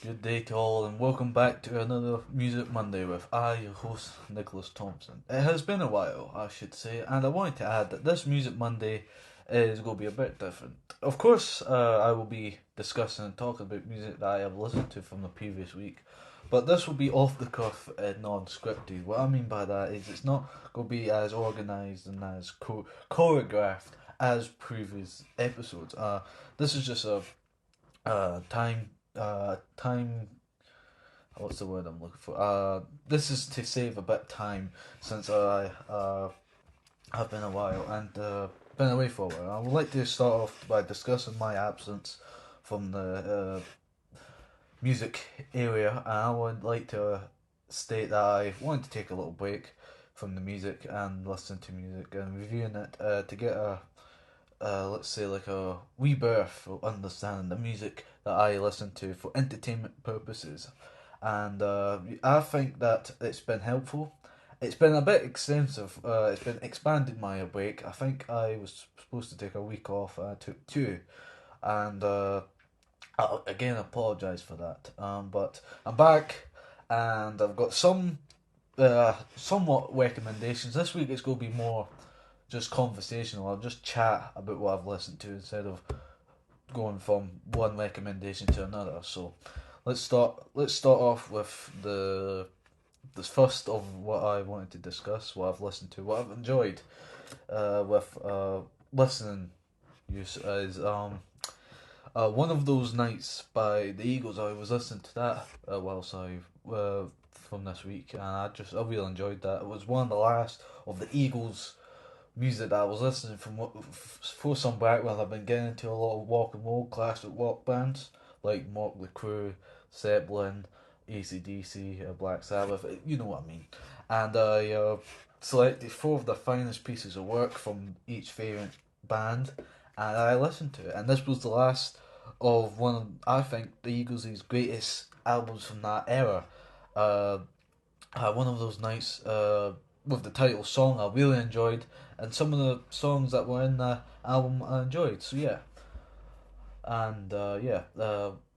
Good day to all, and welcome back to another Music Monday with your host, Nicholas Thompson. It has been a while, I should say, and I wanted to add that this Music Monday is going to be a bit different. Of course, I will be discussing and talking about music that I have listened to from the previous week, but this will be off the cuff and non scripted. What I mean by that is it's not going to be as organised and as choreographed as previous episodes. This is just a time, what's the word I'm looking for, this is to save a bit of time since I have been a while and been away for a while. I would like to start off by discussing my absence from the music area, and I would like to state that I wanted to take a little break from the music and listen to music and reviewing it to get a let's say like a rebirth of understanding the music that I listen to for entertainment purposes, and I think that it's been helpful. It's been a bit extensive. It's been expanded my break. I think I was supposed to take a week off. I took two, and I again apologise for that. But I'm back, and I've got some somewhat recommendations. This week it's going to be more just conversational. I'll just chat about what I've listened to instead of going from one recommendation to another. So let's start. Let's start off with the first of what I wanted to discuss. What I've listened to, what I've enjoyed with listening use is one of those nights by the Eagles. I was listening to that whilst I from this week, and I really enjoyed that. It was one of the last of the Eagles music that I was listening for some background. I've been getting into a lot of rock and roll classic rock bands like Motley Crue, Zeppelin, AC/DC, Black Sabbath. You know what I mean. And I selected four of the finest pieces of work from each favourite band, and I listened to it. And this was the last of one of, I think, the Eagles' greatest albums from that era. Uh, One of those nights with the title song I really enjoyed, and some of the songs that were in the album I enjoyed. So yeah, and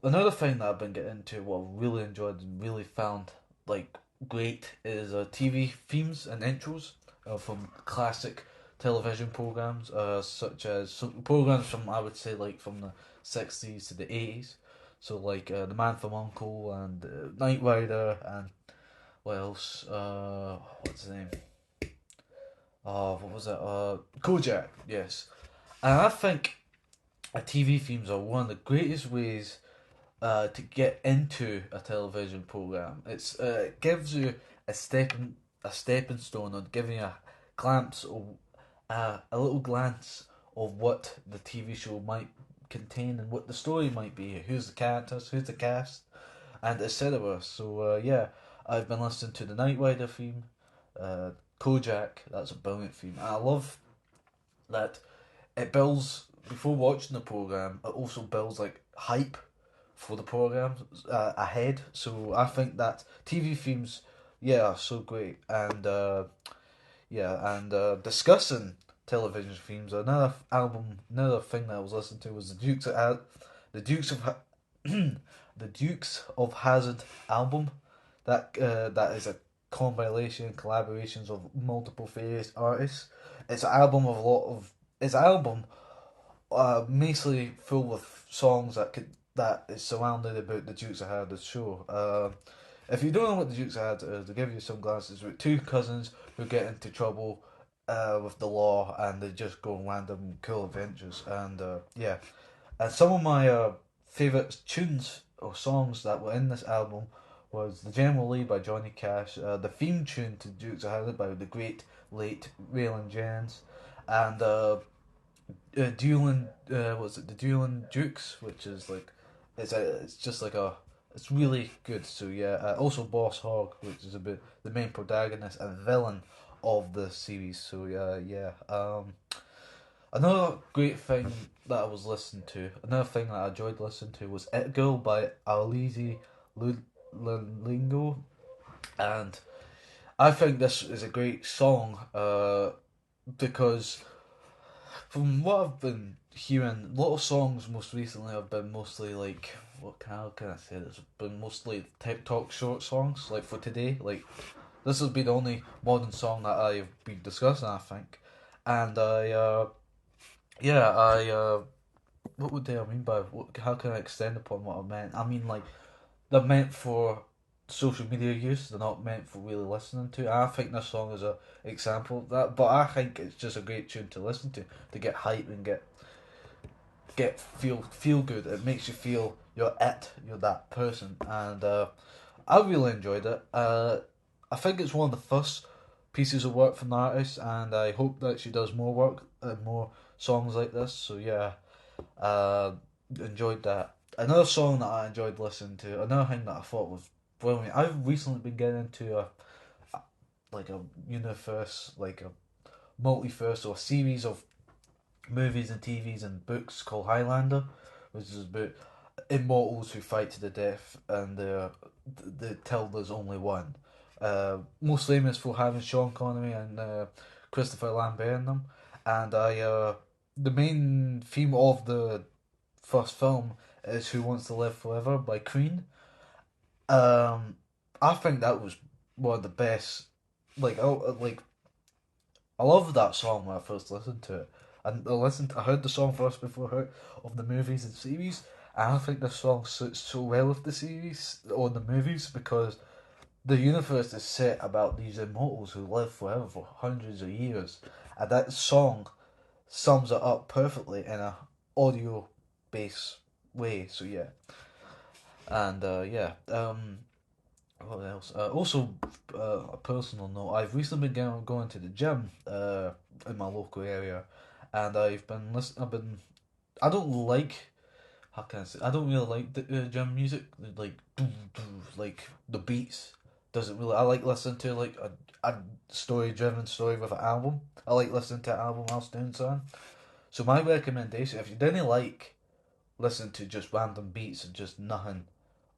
another thing that I've been getting into, what I really enjoyed and really found like great, is TV themes and intros from classic television programs, such as some programs from, I would say, like from the 60s to the 80s. So like The Man from Uncle and Knight Rider and what else? What's his name? What was it? Kojak. Yes, and I think TV themes are one of the greatest ways to get into a television program. It gives you a stepping stone on giving you a glance of a little glance of what the TV show might contain and what the story might be. Who's the characters? Who's the cast? And etc. So yeah, I've been listening to the Knight Rider theme, Kojak. That's a brilliant theme. And I love that it builds before watching the program. It also builds like hype for the program ahead. So I think that TV themes, yeah, are so great. And discussing television themes. Another thing that I was listening to was the Dukes of the Dukes of Hazzard album. That is a compilation collaborations of multiple various artists. It's an album of a lot of it's an album mostly full with songs that is surrounded about the Dukes of Hazzard show. If you don't know what the Dukes of Hazzard is, to give you some glances, with two cousins who get into trouble with the law, and they just go on random cool adventures. And yeah, and some of my favorite tunes or songs that were in this album was The General Lee by Johnny Cash, the theme tune to Dukes of Hazzard by the great late Waylon Jennings, and Dueling, was it the Dueling Dukes, which is like, it's just like it's really good. So yeah, also Boss Hogg, which is a bit the main protagonist and villain of the series. So yeah. Another great thing that I was listening to, another thing that I enjoyed listening to was It Girl by Alizi Lingo, and I think this is a great song because from what I've been hearing, a lot of songs most recently have been mostly like how can I say this? But mostly TikTok short songs, like for today. Like this will be the only modern song that I've been discussing, I think. And what would I mean by how can I extend upon what I meant? I mean like they're meant for social media use. They're not meant for really listening to. I think this song is a example of that. But I think it's just a great tune to listen to get hype and feel good. It makes you feel you're that person, and I really enjoyed it. I think it's one of the first pieces of work from the artist, and I hope that she does more work and more songs like this. So yeah, uh, enjoyed that. Another song that I enjoyed listening to, another thing that I thought was brilliant. I've recently been getting into a universe, like a multiverse or series of movies and TVs and books called Highlander, which is about immortals who fight to the death, and they tell there's only one. Most famous for having Sean Connery and Christopher Lambert in them, and the main theme of the first film is "Who Wants to Live Forever" by Queen. Um, I think that was one of the best. Like I loved that song when I first listened to it. And I heard the song first before I heard of the movies and series. And I think the song suits so well with the series or the movies because the universe is set about these immortals who live forever for hundreds of years. And that song sums it up perfectly in a audio based way. So yeah. And what else? Also, a personal note. I've recently been going to the gym in my local area, and I've been listening. I've been. I don't like. How can I say? I don't really like the gym music. Like, like the beats doesn't really. I like listening to like a story driven story with an album. I like listening to an album whilst doing something. So my recommendation, if you didn't like listen to just random beats and just nothing,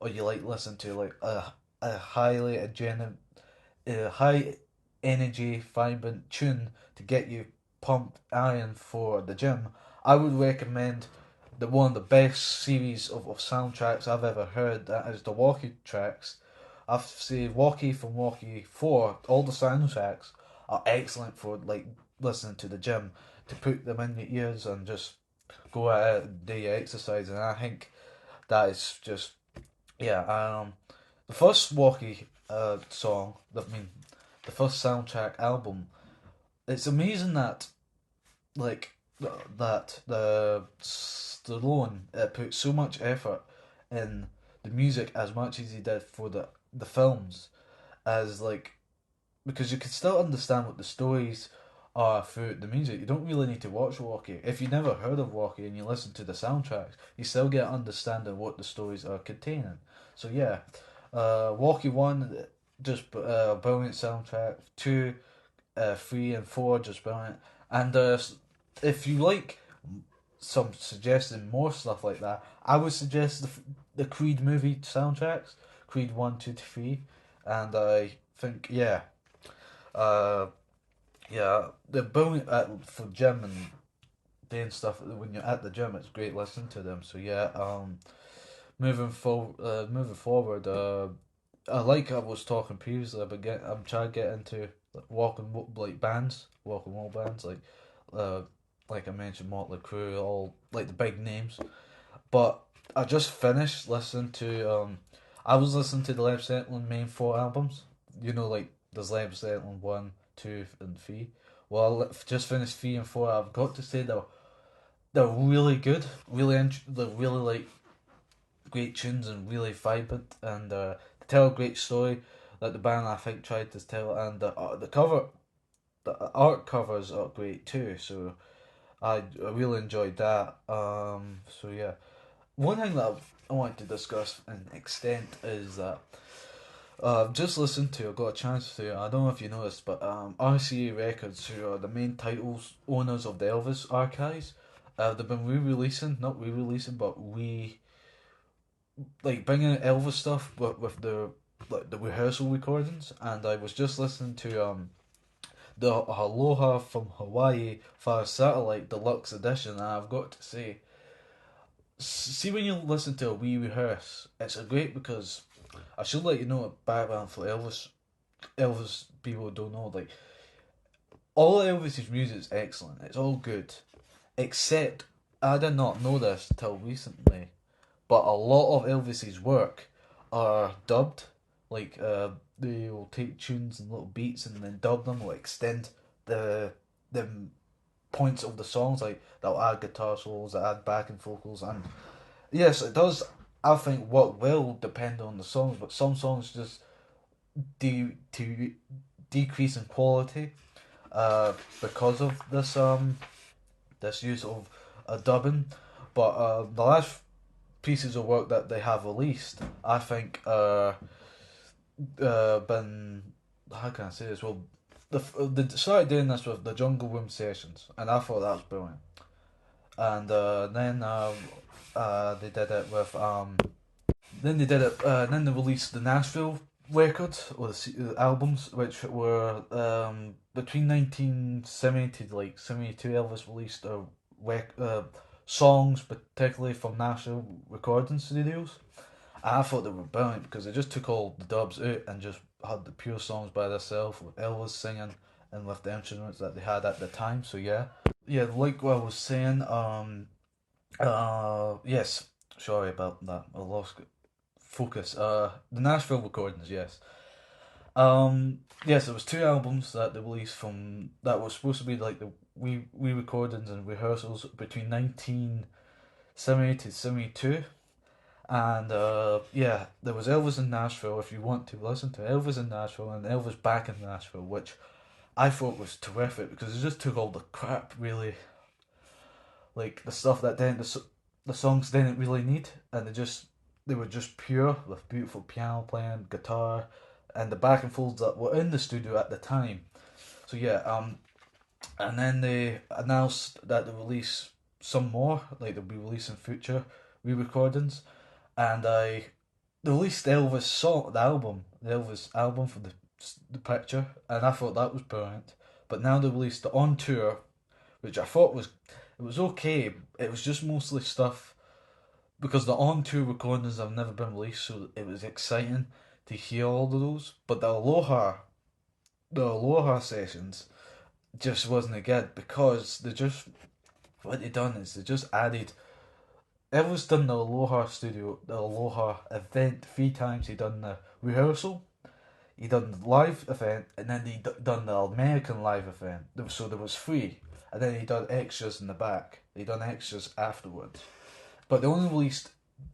or you like listen to like a highly a high energy vibrant tune to get you pumped iron for the gym, I would recommend the one of the best series of soundtracks I've ever heard. That is the Walkie tracks. I've seen Walkie from Walkie 4. All the soundtracks are excellent for like listening to the gym to put them in your ears and just go out and do your exercise. And I think that is just yeah. The first Walkie song, the first soundtrack album. It's amazing that like that the Stallone put so much effort in the music as much as he did for the films, as like because you can still understand what the stories are through the music. You don't really need to watch Walkie. If you never heard of Walkie and you listen to the soundtracks, you still get an understanding of what the stories are containing. So yeah, Walkie 1, just brilliant soundtrack. 2, 3 and 4, just brilliant. And if you like some suggesting more stuff like that, I would suggest the Creed movie soundtracks, Creed 1, 2 to 3, and I think uh, they're brilliant for gym and doing stuff when you're at the gym. It's great listening to them. So yeah, moving forward, I was talking previously. I'm trying to get into like bands, walk and roll bands, uh, like I mentioned, Motley Crue, all like the big names. But I just finished listening to I was listening to the Led Zeppelin main 4 albums. You know, like there's Led Zeppelin 1, 2, and 3. Well, I just finished 3 and 4. I've got to say they're really good. They're really like great tunes and really vibrant and they tell a great story that the band I think tried to tell, and the art covers are great too. So I really enjoyed that. So yeah, one thing that I wanted to discuss in extent is that I've just listened to. I got a chance to. I don't know if you noticed, but RCA Records, who are the main titles owners of the Elvis archives, they've been not re-releasing, but like bringing Elvis stuff, but with the rehearsal recordings. And I was just listening to the Aloha from Hawaii via satellite deluxe edition, and I've got to say, see when you listen to a wee rehearse, it's a great because I should let you know a background for Elvis. Elvis people don't know like all Elvis's music is excellent. It's all good, except I did not know this till recently. But a lot of Elvis's work are dubbed. Like they will take tunes and little beats and then dub them, or extend the points of the songs. Like they'll add guitar solos, they'll add backing vocals, and yes, it does. I think what will depend on the songs, but some songs just to decrease in quality because of this use of dubbing. But the last pieces of work that they have released, I think, been, how can I say this? Well, they started doing this with the Jungle Room sessions, and I thought that was brilliant. And they did it with then they released the Nashville records or the albums, which were between 1970 to like 72. Elvis released songs, particularly from Nashville recording studios. And I thought they were brilliant because they just took all the dubs out and just had the pure songs by themselves with Elvis singing and with the instruments that they had at the time. So yeah, like what I was saying. Yes, sorry about that. I lost focus. The Nashville recordings, yes. Yes, there was two albums that they released from that were supposed to be like the we recordings and rehearsals between 1970 to 72. And yeah, there was Elvis in Nashville. If you want to listen to Elvis in Nashville and Elvis back in Nashville, which I thought was terrific because it just took all the crap, really, like the stuff that the songs didn't really need, and they were just pure with beautiful piano playing, guitar, and the back and folds that were in the studio at the time. So yeah, and then they announced that they release some more, like they'll be releasing future re-recordings, and they released the Elvis album for the picture, and I thought that was brilliant. But now they released the on tour, which I thought was it was okay. It was just mostly stuff because the on tour recordings have never been released, so it was exciting to hear all of those. But the Aloha sessions just wasn't good because they just what they done is they just added. Elvis done the Aloha studio, the Aloha event 3 times. He done the rehearsal, he done the live event, and then he done the American live event. So there was three, and then he done extras in the back. He done extras afterwards, but they only released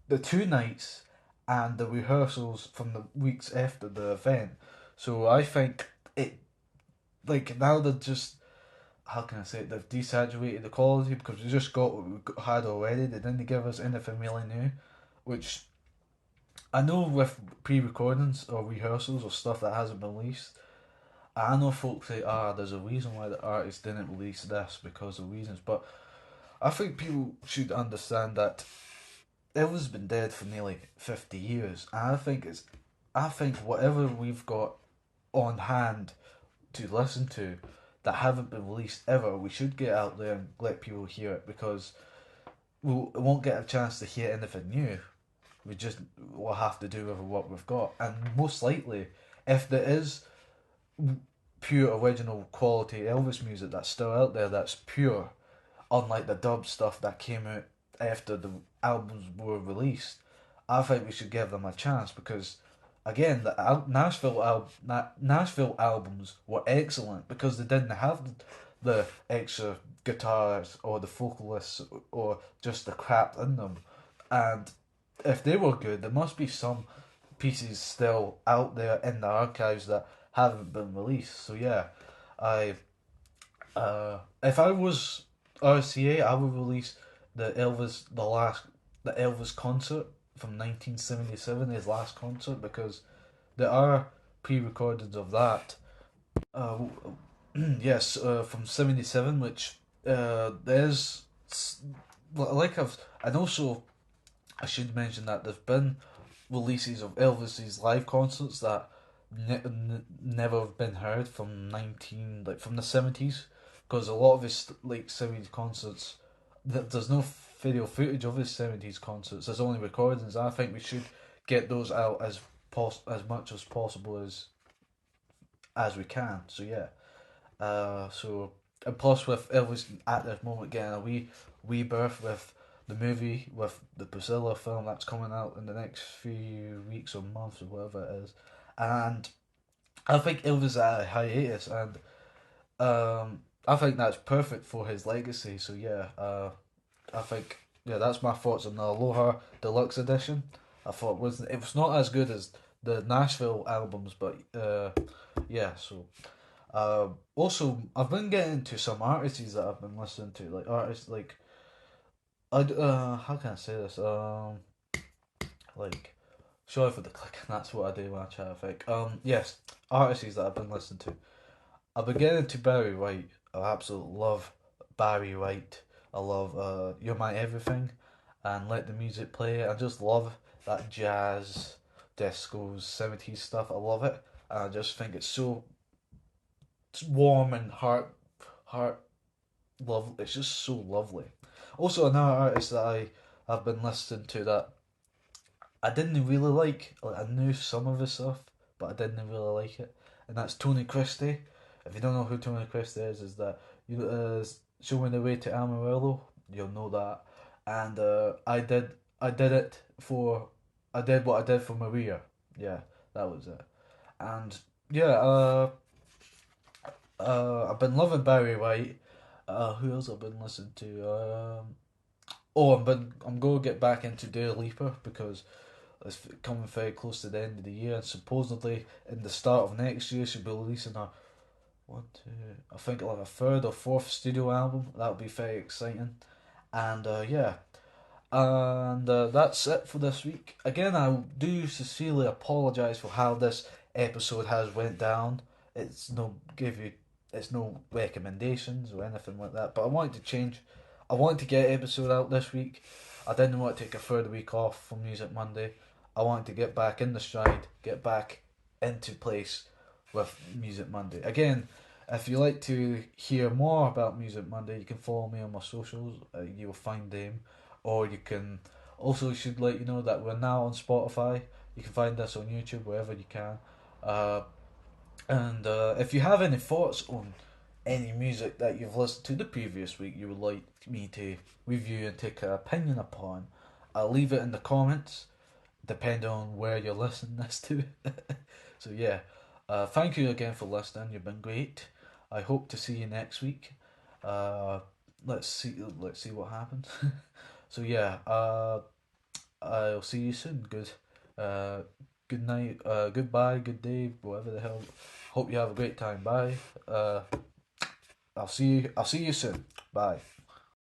the 2 nights and the rehearsals from the weeks after the event. So I think it like now they're just how can I say it? They've desaturated the quality because we just got what we had already. They didn't give us anything really new, which I know with pre-recordings or rehearsals or stuff that hasn't been released. I know folks say, there's a reason why the artist didn't release this because of reasons, but I think people should understand that Elvis has been dead for nearly 50 years, and I think whatever we've got on hand to listen to that haven't been released ever, we should get out there and let people hear it because we won't get a chance to hear anything new. We'll have to do with what we've got, and most likely, if there is pure original quality Elvis music that's still out there, that's pure, unlike the dub stuff that came out after the albums were released, I think we should give them a chance because again, the Nashville albums were excellent because they didn't have the extra guitars or the vocalists or just the crap in them. And if they were good, there must be some pieces still out there in the archives that haven't been released. So yeah, I if I was RCA, I would release the Elvis concert from 1977, his last concert, because there are pre-recordings of that. Uh, yes, from 77, which there's like and also I should mention that there's been releases of Elvis's live concerts that never have been heard from from the 70s, because a lot of his like 70s concerts there's no video footage of his 70s concerts. There's only recordings. I think we should get those out as much as possible as we can. So yeah. So and plus with Elvis at this moment getting a wee birth with the movie with the Priscilla film that's coming out in the next few weeks or months or whatever it is, and I think Elvis at a hiatus, and I think that's perfect for his legacy. So yeah, I think yeah that's my thoughts on the Aloha Deluxe Edition. I thought it was not as good as the Nashville albums, but yeah. So also, I've been getting into some artists that I've been listening to, like artists like how can I say this? Like sorry for the clicking. That's what I do when I try to think. Yes, artists that I've been listening to. I've been getting into Barry White. I absolutely love Barry White. I love You're My Everything, and Let the Music Play. I just love that jazz, disco, 70s stuff. I love it, and I just think it's warm and heart love. It's just so lovely. Also, another artist that I have been listening to that I didn't really like. Like I knew some of his stuff, but I didn't really like it, and that's Tony Christie. If you don't know who Tony Christie is that you Show Me the Way to Amarillo. You'll know that, and I did it for I did what I did for Maria. Yeah, that was it, and yeah, I've been loving Barry White. Who else I've been listening to? Oh, I'm going to get back into Dua Lipa because it's coming very close to the end of the year, and supposedly in the start of next year she'll be releasing her one, two, I think like a third or fourth studio album. That'll be very exciting, and yeah, and that's it for this week. Again, I do sincerely apologise for how this episode has went down. It's no give you, it's no recommendations or anything like that. But I wanted to change. I wanted to get an episode out this week. I didn't want to take a further week off from Music Monday. I wanted to get back in the stride, get back into place with Music Monday. Again, if you like to hear more about Music Monday, you can follow me on my socials. You will find them, or you can also should let you know that we're now on Spotify. You can find us on YouTube wherever you can. Uh, and if you have any thoughts on any music that you've listened to the previous week, you would like me to review and take an opinion upon, I'll leave it in the comments, depending on where you're listening this to. So yeah, thank you again for listening. You've been great. I hope to see you next week. Uh, let's see what happens. So yeah, I'll see you soon. Uh, good night. Goodbye. Good day. Whatever the hell. Hope you have a great time. Bye. I'll see you. I'll see you soon. Bye.